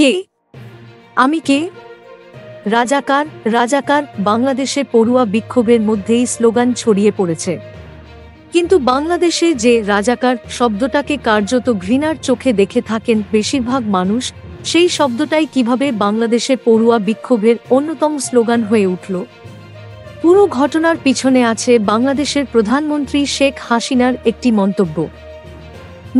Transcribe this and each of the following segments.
কে? আমি কে? রাজাকার, রাজাকার। বাংলাদেশে পড়ুয়া বিক্ষোভের মধ্যেই স্লোগান ছড়িয়ে পড়েছে। কিন্তু বাংলাদেশে যে রাজাকার শব্দটাকে কার্যত ঘৃণার চোখে দেখে থাকেন বেশিরভাগ মানুষ, সেই শব্দটাই কিভাবে বাংলাদেশে পড়ুয়া বিক্ষোভের অন্যতম স্লোগান হয়ে উঠল? পুরো ঘটনার পিছনে আছে বাংলাদেশের প্রধানমন্ত্রী শেখ হাসিনার একটি মন্তব্য।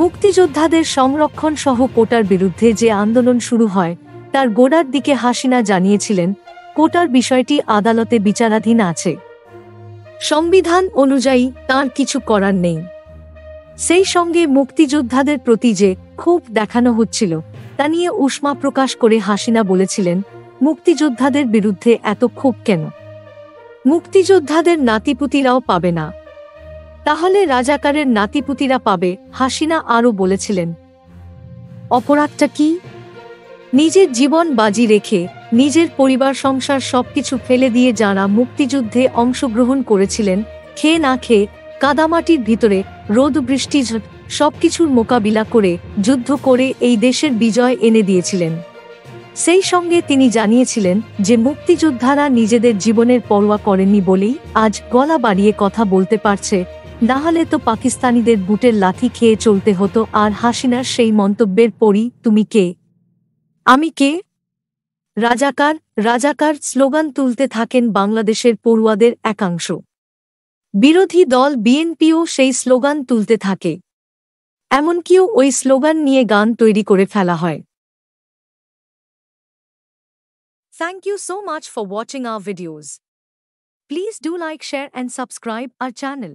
মুক্তিযোদ্ধাদের সংরক্ষণ সহ কোটার বিরুদ্ধে যে আন্দোলন শুরু হয়, তার গোড়ার দিকে হাসিনা জানিয়েছিলেন, কোটার বিষয়টি আদালতে বিচারাধীন আছে। সংবিধান অনুযায়ী তার কিছু করার নেই। সেই সঙ্গে মুক্তিযোদ্ধাদের প্রতি যে ক্ষোভ দেখানো হচ্ছিল, তা নিয়ে উষ্মা প্রকাশ করে হাসিনা বলেছিলেন, মুক্তিযোদ্ধাদের বিরুদ্ধে এত ক্ষোভ কেন? মুক্তিযোদ্ধাদের নাতিপুতিরাও পাবে না, তাহলে রাজাকারের নাতিপুতিরা পাবে। হাসিনা আরও বলেছিলেন, অপরাধটা কি? নিজের জীবন বাজি রেখে, নিজের পরিবার সংসার সবকিছু ফেলে দিয়ে যাঁরা মুক্তিযুদ্ধে অংশগ্রহণ করেছিলেন, খেয়ে না খেয়ে, কাদামাটির ভিতরে, রোদ বৃষ্টি সবকিছুর মোকাবিলা করে, যুদ্ধ করে এই দেশের বিজয় এনে দিয়েছিলেন। সেই সঙ্গে তিনি জানিয়েছিলেন যে মুক্তিযোদ্ধারা নিজেদের জীবনের পরোয়া করেননি বলেই আজ গলা বাড়িয়ে কথা বলতে পারছে, নাহলে তো পাকিস্তানিদের বুটের লাথি খেয়ে চলতে হতো। আর হাসিনার সেই মন্তব্যের পরই তুমি কে? আমি কে? রাজাকার, রাজাকার স্লোগান তুলতে থাকেন বাংলাদেশের পড়ুয়াদের একাংশ। বিরোধী দল বিএনপিও সেই স্লোগান তুলতে থাকে। এমনকিও ওই স্লোগান নিয়ে গান তৈরি করে ফেলা হয়। Thank you so much for watching our videos. Please do like, share and subscribe our channel.